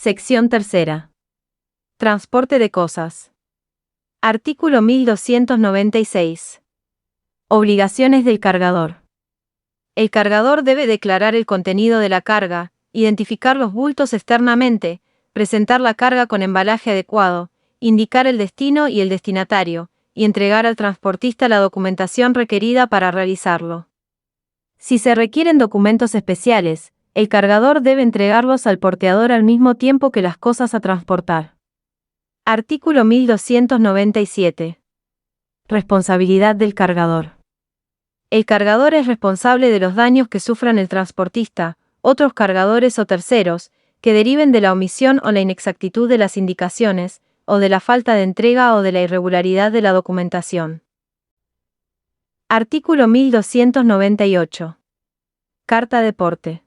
Sección tercera. Transporte de cosas. Artículo 1296. Obligaciones del cargador. El cargador debe declarar el contenido de la carga, identificar los bultos externamente, presentar la carga con embalaje adecuado, indicar el destino y el destinatario, y entregar al transportista la documentación requerida para realizarlo. Si se requieren documentos especiales, el cargador debe entregarlos al porteador al mismo tiempo que las cosas a transportar. Artículo 1297. Responsabilidad del cargador. El cargador es responsable de los daños que sufran el transportista, otros cargadores o terceros, que deriven de la omisión o la inexactitud de las indicaciones, o de la falta de entrega o de la irregularidad de la documentación. Artículo 1298. Carta de porte.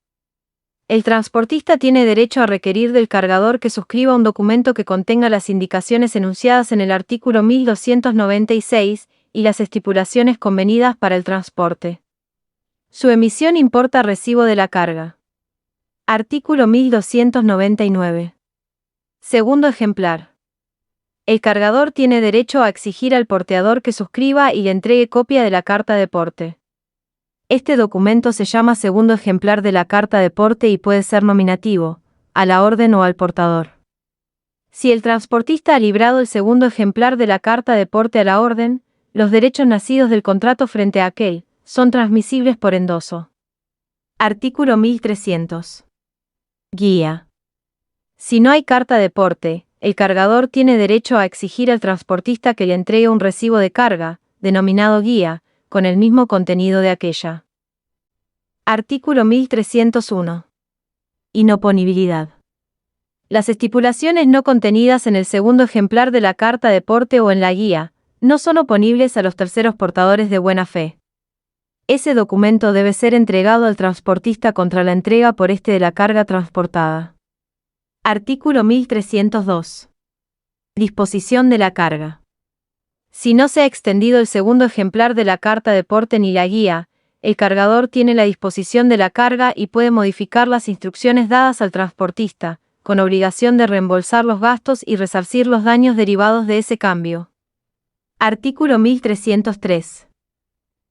El transportista tiene derecho a requerir del cargador que suscriba un documento que contenga las indicaciones enunciadas en el artículo 1296 y las estipulaciones convenidas para el transporte. Su emisión importa recibo de la carga. Artículo 1299. Segundo ejemplar. El cargador tiene derecho a exigir al porteador que suscriba y le entregue copia de la carta de porte. Este documento se llama segundo ejemplar de la carta de porte y puede ser nominativo, a la orden o al portador. Si el transportista ha librado el segundo ejemplar de la carta de porte a la orden, los derechos nacidos del contrato frente a aquel son transmisibles por endoso. Artículo 1300. Guía. Si no hay carta de porte, el cargador tiene derecho a exigir al transportista que le entregue un recibo de carga, denominado guía, con el mismo contenido de aquella. Artículo 1301. Inoponibilidad. Las estipulaciones no contenidas en el segundo ejemplar de la carta de porte o en la guía, no son oponibles a los terceros portadores de buena fe. Ese documento debe ser entregado al transportista contra la entrega por este de la carga transportada. Artículo 1302. Disposición de la carga. Si no se ha extendido el segundo ejemplar de la carta de porte ni la guía, el cargador tiene la disposición de la carga y puede modificar las instrucciones dadas al transportista, con obligación de reembolsar los gastos y resarcir los daños derivados de ese cambio. Artículo 1303.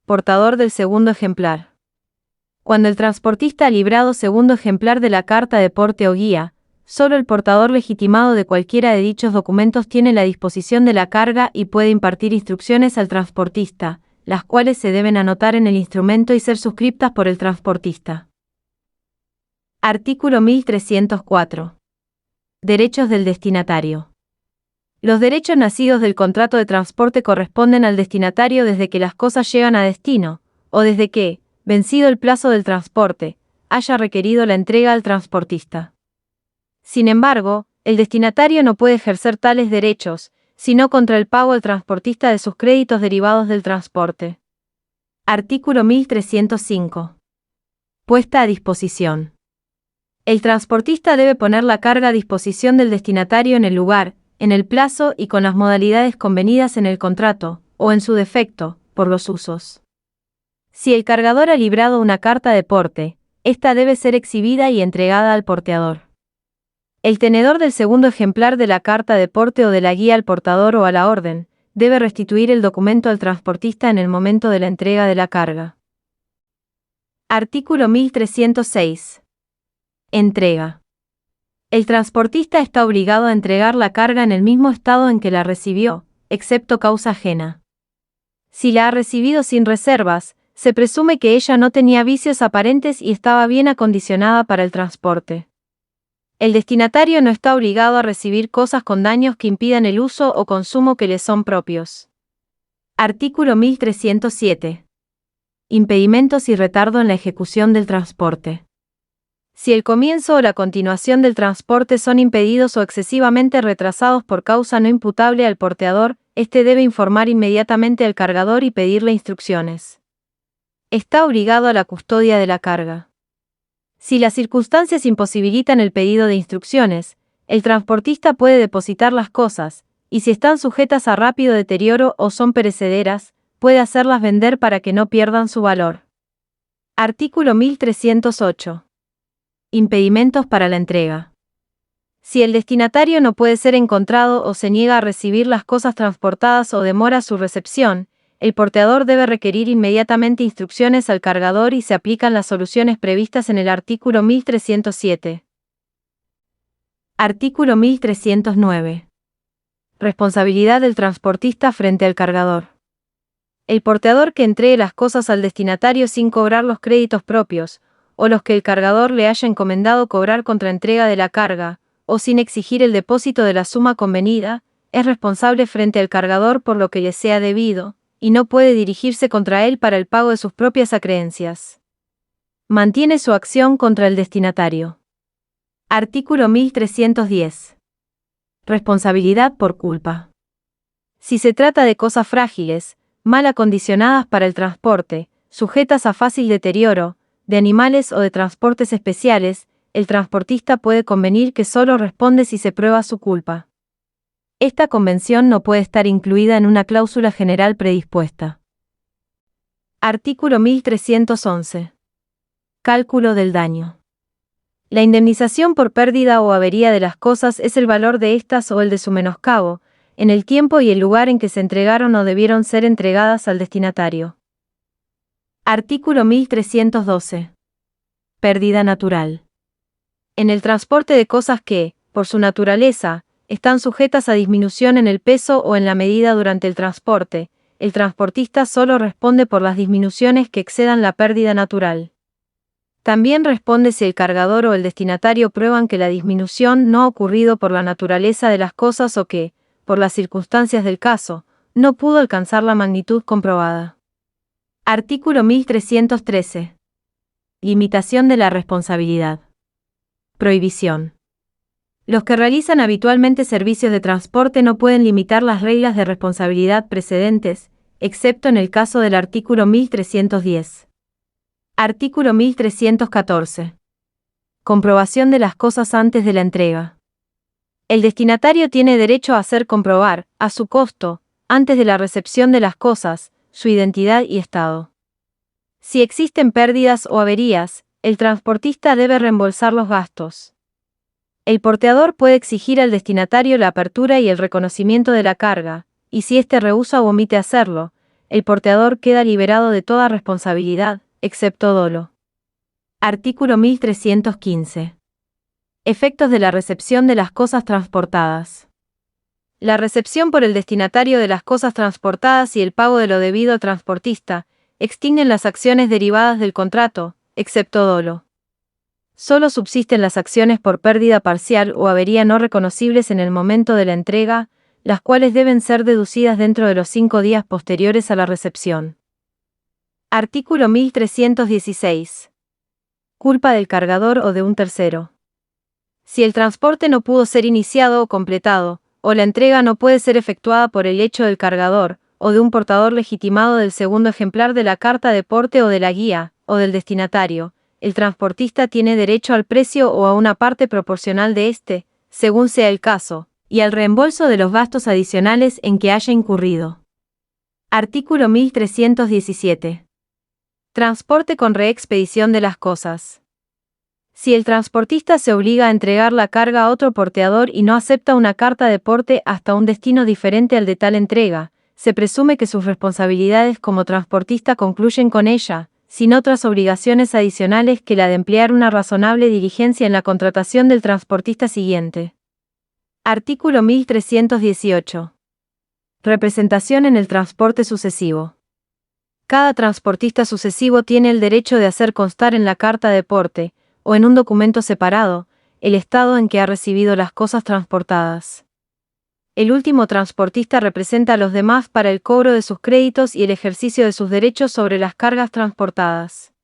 Portador del segundo ejemplar. Cuando el transportista ha librado segundo ejemplar de la carta de porte o guía, solo el portador legitimado de cualquiera de dichos documentos tiene la disposición de la carga y puede impartir instrucciones al transportista, las cuales se deben anotar en el instrumento y ser suscriptas por el transportista. Artículo 1304. Derechos del destinatario. Los derechos nacidos del contrato de transporte corresponden al destinatario desde que las cosas llegan a destino, o desde que, vencido el plazo del transporte, haya requerido la entrega al transportista. Sin embargo, el destinatario no puede ejercer tales derechos, sino contra el pago al transportista de sus créditos derivados del transporte. Artículo 1305. Puesta a disposición. El transportista debe poner la carga a disposición del destinatario en el lugar, en el plazo y con las modalidades convenidas en el contrato, o en su defecto, por los usos. Si el cargador ha librado una carta de porte, esta debe ser exhibida y entregada al porteador. El tenedor del segundo ejemplar de la carta de porte o de la guía al portador o a la orden, debe restituir el documento al transportista en el momento de la entrega de la carga. Artículo 1306. Entrega. El transportista está obligado a entregar la carga en el mismo estado en que la recibió, excepto causa ajena. Si la ha recibido sin reservas, se presume que ella no tenía vicios aparentes y estaba bien acondicionada para el transporte. El destinatario no está obligado a recibir cosas con daños que impidan el uso o consumo que le son propios. Artículo 1307. Impedimentos y retardo en la ejecución del transporte. Si el comienzo o la continuación del transporte son impedidos o excesivamente retrasados por causa no imputable al porteador, éste debe informar inmediatamente al cargador y pedirle instrucciones. Está obligado a la custodia de la carga. Si las circunstancias imposibilitan el pedido de instrucciones, el transportista puede depositar las cosas, y si están sujetas a rápido deterioro o son perecederas, puede hacerlas vender para que no pierdan su valor. Artículo 1308. Impedimentos para la entrega. Si el destinatario no puede ser encontrado o se niega a recibir las cosas transportadas o demora su recepción, el porteador debe requerir inmediatamente instrucciones al cargador y se aplican las soluciones previstas en el artículo 1307. Artículo 1309. Responsabilidad del transportista frente al cargador. El porteador que entregue las cosas al destinatario sin cobrar los créditos propios, o los que el cargador le haya encomendado cobrar contra entrega de la carga, o sin exigir el depósito de la suma convenida, es responsable frente al cargador por lo que le sea debido, y no puede dirigirse contra él para el pago de sus propias acreencias. Mantiene su acción contra el destinatario. Artículo 1310. Responsabilidad por culpa. Si se trata de cosas frágiles, mal acondicionadas para el transporte, sujetas a fácil deterioro, de animales o de transportes especiales, el transportista puede convenir que solo responde si se prueba su culpa. Esta convención no puede estar incluida en una cláusula general predispuesta. Artículo 1311. Cálculo del daño. La indemnización por pérdida o avería de las cosas es el valor de estas o el de su menoscabo, en el tiempo y el lugar en que se entregaron o debieron ser entregadas al destinatario. Artículo 1312. Pérdida natural. En el transporte de cosas que, por su naturaleza, están sujetas a disminución en el peso o en la medida durante el transporte, el transportista solo responde por las disminuciones que excedan la pérdida natural. También responde si el cargador o el destinatario prueban que la disminución no ha ocurrido por la naturaleza de las cosas o que, por las circunstancias del caso, no pudo alcanzar la magnitud comprobada. Artículo 1313. Limitación de la responsabilidad. Prohibición. Los que realizan habitualmente servicios de transporte no pueden limitar las reglas de responsabilidad precedentes, excepto en el caso del artículo 1310. Artículo 1314. Comprobación de las cosas antes de la entrega. El destinatario tiene derecho a hacer comprobar, a su costo, antes de la recepción de las cosas, su identidad y estado. Si existen pérdidas o averías, el transportista debe reembolsar los gastos. El porteador puede exigir al destinatario la apertura y el reconocimiento de la carga, y si éste rehúsa o omite hacerlo, el porteador queda liberado de toda responsabilidad, excepto dolo. Artículo 1315. Efectos de la recepción de las cosas transportadas. La recepción por el destinatario de las cosas transportadas y el pago de lo debido al transportista extinguen las acciones derivadas del contrato, excepto dolo. Solo subsisten las acciones por pérdida parcial o avería no reconocibles en el momento de la entrega, las cuales deben ser deducidas dentro de los 5 días posteriores a la recepción. Artículo 1316. Culpa del cargador o de un tercero. Si el transporte no pudo ser iniciado o completado, o la entrega no puede ser efectuada por el hecho del cargador, o de un portador legitimado del segundo ejemplar de la carta de porte o de la guía, o del destinatario, el transportista tiene derecho al precio o a una parte proporcional de este, según sea el caso, y al reembolso de los gastos adicionales en que haya incurrido. Artículo 1317. Transporte con reexpedición de las cosas. Si el transportista se obliga a entregar la carga a otro porteador y no acepta una carta de porte hasta un destino diferente al de tal entrega, se presume que sus responsabilidades como transportista concluyen con ella, sin otras obligaciones adicionales que la de emplear una razonable diligencia en la contratación del transportista siguiente. Artículo 1318. Representación en el transporte sucesivo. Cada transportista sucesivo tiene el derecho de hacer constar en la carta de porte, o en un documento separado, el estado en que ha recibido las cosas transportadas. El último transportista representa a los demás para el cobro de sus créditos y el ejercicio de sus derechos sobre las cargas transportadas.